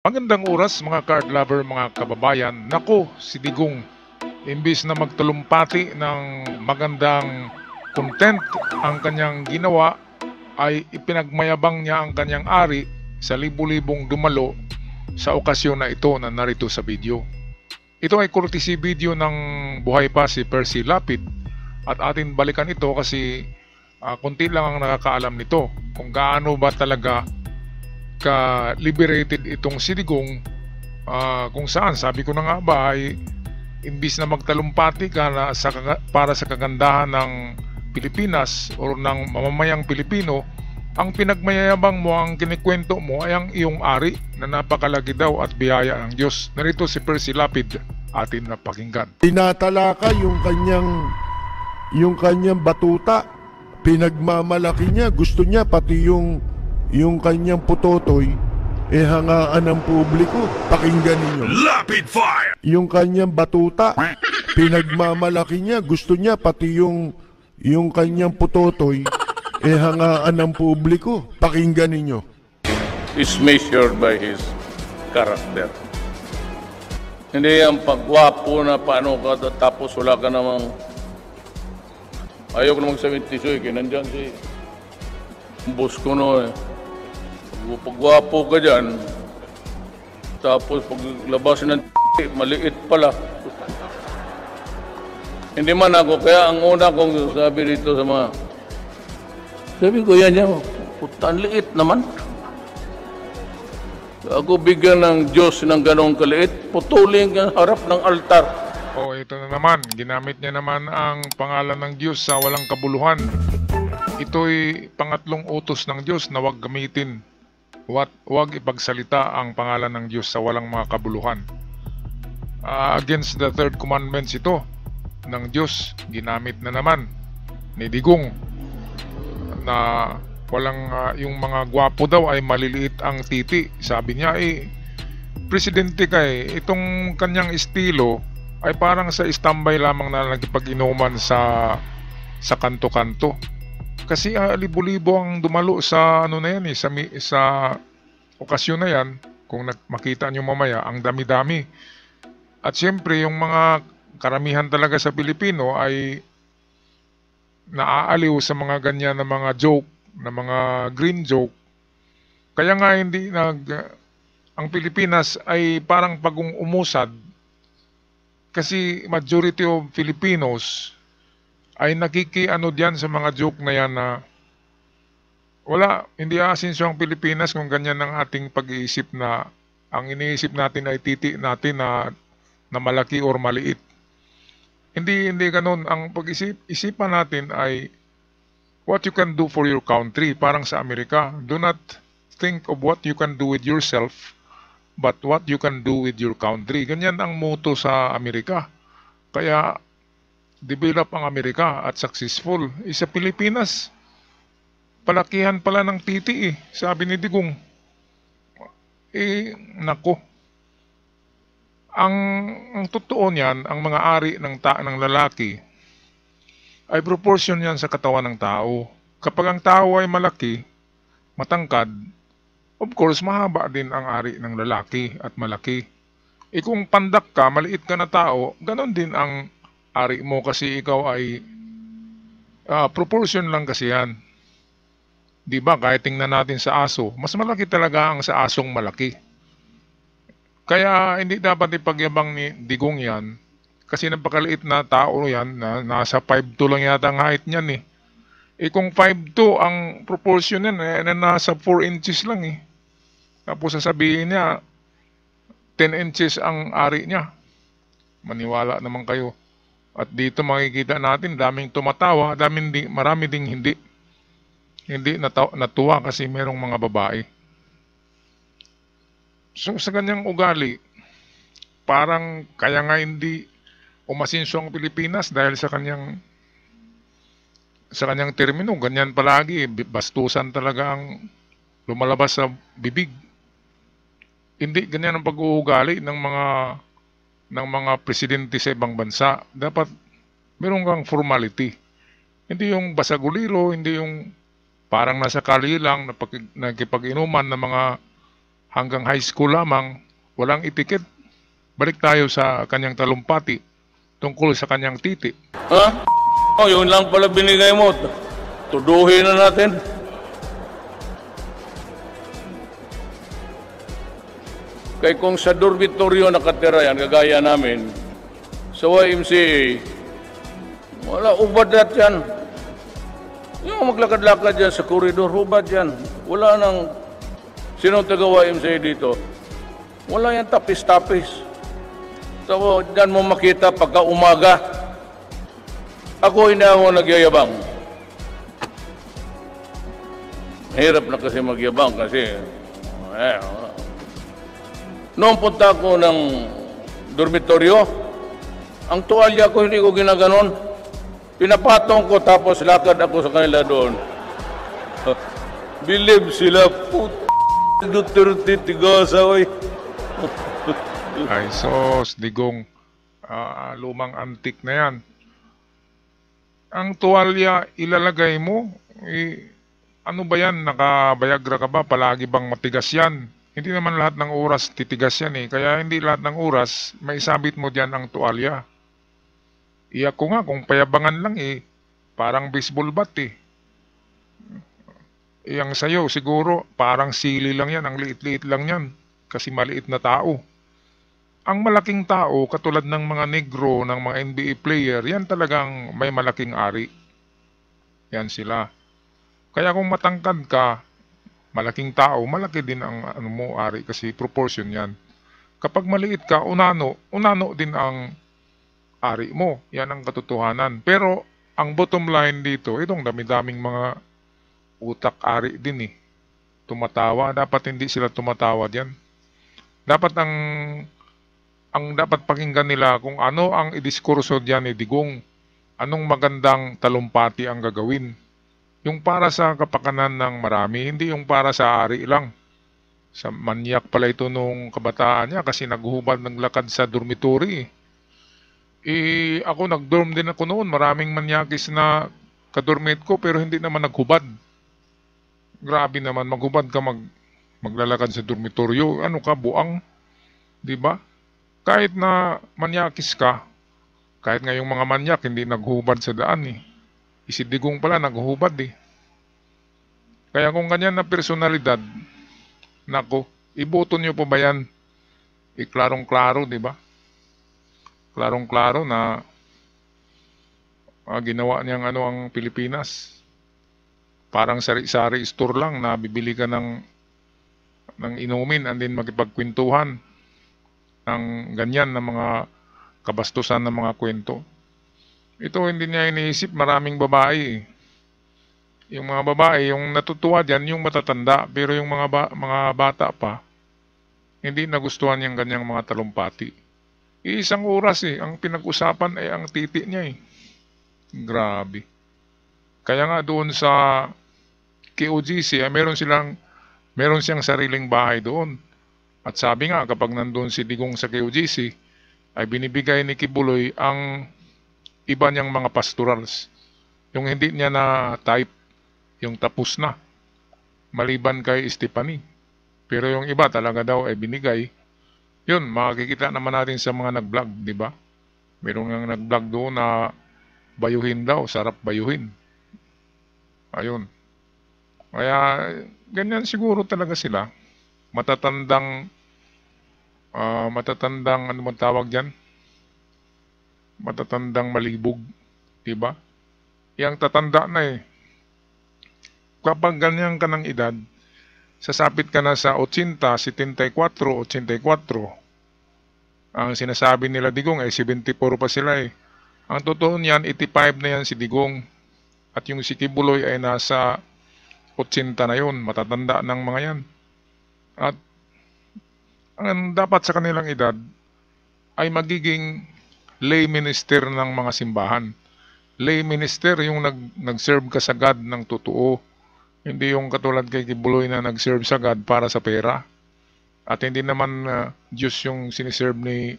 Magandang oras mga card lover, mga kababayan. Nako, si Digong, imbis na magtalumpati ng magandang content ang kanyang ginawa, ay ipinagmayabang niya ang kanyang ari sa libu-libong dumalo sa okasyon na ito na narito sa video. Ito ay courtesy video ng buhay pa si Percy Lapid at atin balikan ito kasi kunti lang ang nakakaalam nito kung gaano ba talaga ka-liberated itong si Digong, kung saan sabi ko na nga ba ay imbis na magtalumpati ka na para sa kagandahan ng Pilipinas o ng mamamayang Pilipino, ang pinagmayayabang mo, ang kinikwento mo ay ang iyong ari na napakalaki daw at biyaya ng Diyos. Narito si Percy Lapid, atin na pakinggan. Tinatalaka yung kanyang batuta, pinagmamalaki niya, gusto niya pati yung kanyang putotoy hangaan ng publiko. Pakinggan ninyo. Lapid fire! Yung kanyang batuta, pinagmamalaki niya, gusto niya pati yung kanyang putotoy hangaan ng publiko. Pakinggan ninyo. Is measured by his character. Hindi ang pagwapo na paano ka tapos wala ka namang ayaw ko namang sabihin tisoy kaya nandyan si boss ko no pagwapo ka dyan tapos paglabas ng maliit pala. Hindi man ako, kaya ang una kong sabi dito sa mga sabi ko yan puta, liit naman. Ako bigyan ng Diyos ng ganong kaliit, putulin ang harap ng altar. Ito na naman, ginamit niya naman ang pangalan ng Diyos sa walang kabuluhan. Ito'y pangatlong utos ng Diyos na huwag gamitin, huwag ipagsalita ang pangalan ng Diyos sa walang mga kabuluhan. Against the third commandments ito ng Diyos, ginamit na naman ni Digong na walang yung mga gwapo daw ay maliliit ang titi. Sabi niya presidente ka itong kanyang estilo ay parang sa istambay lamang na nagipag-inuman sa kanto-kanto. Kasi libo-libo ang dumalo sa ano na yan sa okasyon na yan. Kung makita nyo mamaya, ang dami-dami. At siyempre yung mga karamihan talaga sa Pilipino ay naaaliw sa mga ganyan na mga joke, na mga green joke. Kaya nga ang Pilipinas ay parang pagong umusad kasi majority of Filipinos ay nakikiano diyan sa mga joke na yan na hindi aasinso ang Pilipinas kung ganyan ang ating pag-iisip na ang iniisip natin ay titi natin na malaki or maliit. Hindi ganun. Ang pag-isipan natin ay what you can do for your country. Parang sa Amerika, do not think of what you can do with yourself, but what you can do with your country. Ganyan ang motto sa Amerika. Kaya, develop ang Amerika at successful. Sa Pilipinas, palakihan pala ng titi sabi ni Digong. Nako. Ang totoo niyan, ang mga ari ng lalaki, ay proportion yan sa katawan ng tao. Kapag ang tao ay malaki, matangkad, of course, mahaba din ang ari ng lalaki at malaki. Kung pandak ka, maliit ka na tao, ganon din ang ari mo kasi ikaw ay proportion lang kasi yan. Diba? Kahit tingnan natin sa aso, mas malaki talaga ang sa asong malaki. Kaya hindi dapat ipagyabang ni Digong yan. Kasi napakaliit na tao yan, na nasa 5'2" lang yata ang height niyan kung 5'2" ang proportion yan, nasa 4 inches lang Tapos sasabihin niya, 10 inches ang ari niya. Maniwala naman kayo. At dito makikita natin, daming tumatawa, marami ding hindi. Hindi natuwa kasi merong mga babae. So sa kanyang ugali, parang kaya nga hindi umasinso ang Pilipinas dahil sa kanyang termino, ganyan palagi, bastusan talaga ang lumalabas sa bibig. Hindi ganyan ang pag-uugali ng mga presidente sa ibang bansa. Dapat meron kang formality. Hindi yung basaguliro, hindi yung parang nasa kali lang, nagkipag-inuman ng mga hanggang high school lamang, walang etiket. Balik tayo sa kanyang talumpati tungkol sa kanyang titi. Ha? Oh, yun lang pala binigay mo. Tuduhin na natin. Kaya kung sa dormitoryo nakatira yan, kagaya namin, sa YMCA, wala, ubad at yan. Yung maglakad-lakad dyan sa koridor, ubad yan. Wala nang, sinong taga YMCA dito? Wala yan tapis-tapis. So, dyan mo makita pagka umaga. Ako hindi ako nagyayabang. Hirap na kasi magyabang kasi, noong punta ko ng dormitoryo, ang tuwalya ko hindi ko ginaganon. Pinapatong ko tapos lakad ako sa kanila doon. Believe sila, Duterte tigasa, oy. Ay sos, digong lumang antik na yan. Ang tuwalya ilalagay mo, ano ba yan? Nakabayagra ka ba? Palagi bang matigas yan? Hindi naman lahat ng oras titigas yan eh. Kaya hindi lahat ng oras maisabit mo dyan ang tuwalya. Iyak ko nga kung payabangan lang eh. Parang baseball bat eh. Yang sayo siguro parang sili lang yan. Ang liit-liit lang yan. Kasi maliit na tao. Ang malaking tao katulad ng mga negro, ng mga NBA player, yan talagang may malaking ari. Yan sila. Kaya kung matangkad ka, malaking tao, malaki din ang ano mo, ari, kasi proportion yan. Kapag maliit ka, unano din ang ari mo. Yan ang katotohanan. Pero ang bottom line dito, itong dami-daming mga utak ari din eh. Tumatawa. Dapat hindi sila tumatawa diyan. Dapat ang dapat pakinggan nila kung ano ang idiskurso diyan ni Digong. Anong magandang talumpati ang gagawin. Yung para sa kapakanan ng marami, hindi yung para sa ari lang. Sa manyak pala ito nung kabataan niya kasi naghuhubad ng lakad sa dormitory. Ako nag-dorm din ako noon. Maraming manyakis na kadormate ko pero hindi naman naghubad. Grabe naman, maghubad ka maglalakad sa dormitoryo. Ano ka, buang? Diba? Kahit na manyakis ka, kahit nga yung mga manyak hindi naghubad sa daan eh. Isidigong pala naghubad eh. Kaya kung ganyan na personalidad, nako, iboto nyo pa ba yan? Klarong-klaro, diba? Klarong-klaro na ginawa niyang ano ang Pilipinas. Parang sari-sari store lang na bibili ka ng inumin and then makipagkwentuhan ng ganyan na mga kabastusan ng mga kwento. Ito hindi niya iniisip, maraming babae. Yung mga babae, yung natutuwa dyan, yung matatanda, pero yung mga bata pa, hindi nagustuhan yung ganyang mga talumpati. Isang oras eh, ang pinag-usapan ay ang titi niya eh. Grabe. Kaya nga doon sa KOGC, meron siyang sariling bahay doon. At sabi nga, kapag nandun si Digong sa KOGC, ay binibigay ni Kibuloy ang iba niyang mga pastorals. Yung hindi niya na type, yung tapos na. Maliban kay Stephanie. Pero yung iba talaga daw ay binigay. Yun, makikita naman natin sa mga nag-vlog, di ba? Meron nga nag-vlog doon na bayuhin daw, sarap bayuhin. Ayun. Kaya, ganyan siguro talaga sila. Matatandang, ano man tawag dyan? Matatandang malibog, di ba? Yang tatanda na eh. Kapag ganyan ka ng edad, sasapit ka na sa 80, 74, 84. Ang sinasabi nila Digong ay 74 pa sila eh. Ang totoo niyan, 85 na yan si Digong. At yung si Kibuloy ay nasa 80 na yun. Matatanda ng mga yan. At ang dapat sa kanilang edad ay magiging lay minister ng mga simbahan. Lay minister yung nag-serve ka sa God ng totoo. Hindi yung katulad kay Kibuloy na nag-serve sa God para sa pera. At hindi naman Diyos yung siniserve ni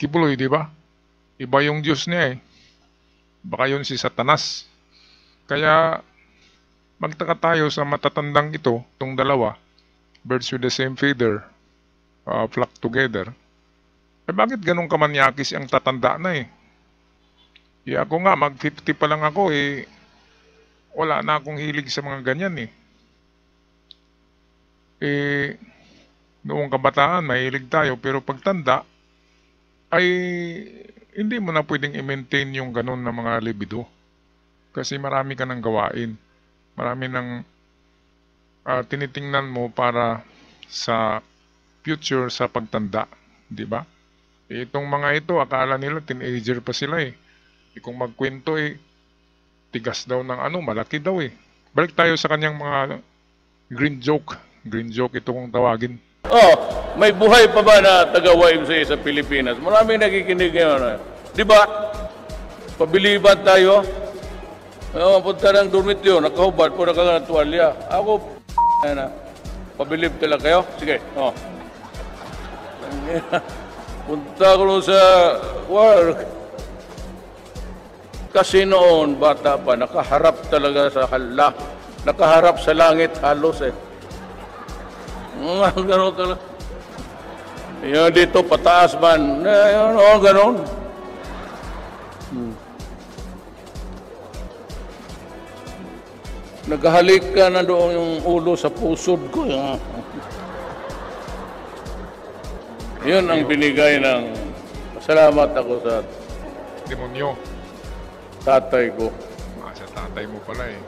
Kibuloy, di ba? Iba yung Diyos niya eh. Baka yun si Satanas. Kaya magtaka tayo sa matatandang ito, itong dalawa. birds with the same feather flock together. Eh bakit ganun kamanyakis ang tatanda na eh? Ako nga, mag 50 pa lang ako eh, wala na akong hilig sa mga ganyan eh. Noong kabataan, mahilig tayo, pero pagtanda, ay hindi mo na pwedeng i-maintain yung ganun na mga libido. Kasi marami ka nang gawain. Marami nang tinitingnan mo para sa future sa pagtanda. Di ba? Itong mga ito, akala nila teenager pa sila eh. Kung magkwento eh, tigas daw ng malaki daw eh. Balik tayo sa kanyang mga green joke. Green joke ito kung tawagin. Oh, may buhay pa ba na taga-YMCA sa Pilipinas? Maraming nakikinig ngayon. Di ba? Pabiliban tayo. Punta ng dormityo, nakahubad po, nakakatuwalya. Ako, pabilib talaga kayo? Sige, punta ko nun sa work. Kasi noon, bata pa, nakaharap talaga sa nakaharap sa langit halos eh. Gano'n talaga. Yung dito, pataas man. Gano'n. Naghahalik ka na doon yung ulo sa pusod ko. Yun ang binigay ng salamat ako sa Demonyo. tatay ko. Sa tatay mo pala eh.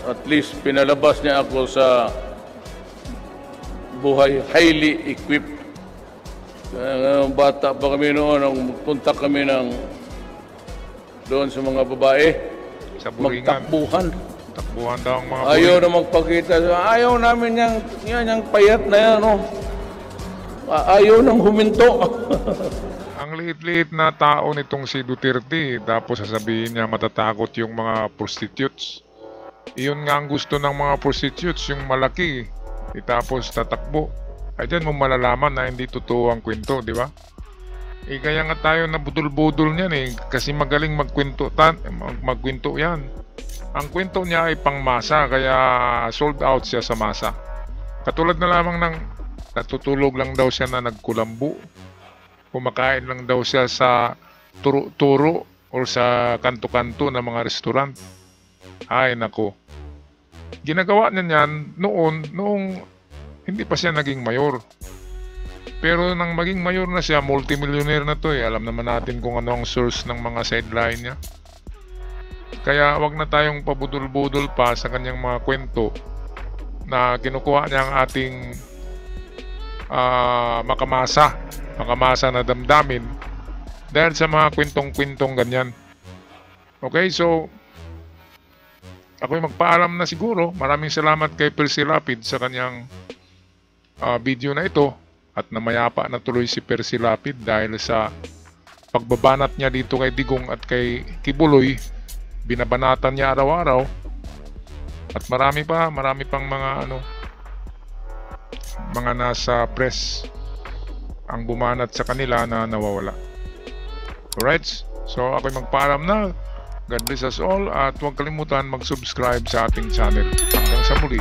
At least pinalabas niya ako sa buhay highly equipped. Bata pa kami noon, nung punta kami doon sa mga babae, Sa buringan. magtakbuhan. Takbuhan daw ang mga Ayaw na magpakita. Ayaw namin yung payat na yan, no? Ayaw nang huminto. Ang liit-liit na tao nitong si Duterte, tapos sasabihin niya matatakot yung mga prostitutes. Iyon nga ang gusto ng mga prostitutes, yung malaki. Tapos tatakbo. Ay dyan mo malalaman na hindi totoo ang kwento, di ba? Kaya nga tayo na budol-budol niyan eh, kasi magaling magkwento yan. Ang kwento niya ay pangmasa, kaya sold out siya sa masa. Katulad na lamang ng natutulog lang daw siya na nagkulambu. Kumakain lang daw siya sa turo-turo o sa kanto-kanto ng mga restaurant. Ay nako. Ginagawa niya yan noong hindi pa siya naging mayor. Pero nang maging mayor na siya, multimillionaire na to eh. Alam naman natin kung ano ang source ng mga sideline niya. Kaya wag na tayong pabudol-budol pa sa kanyang mga kwento na kinukuha niya ang ating makamasa na damdamin dahil sa mga kwentong-kwentong ganyan. Okay, so ako'y magpaalam na siguro. Maraming salamat kay Percy Lapid sa kanyang video na ito at namayapa na tuloy si Percy Lapid dahil sa pagbabanat niya dito kay Digong at kay Kibuloy. Binabanatan niya araw-araw at marami pang mga nasa press ang bumanat sa kanila na nawawala. Alright, so ako'y magpaalam na. God bless us all at huwag kalimutan mag-subscribe sa ating channel. Hanggang sa muli.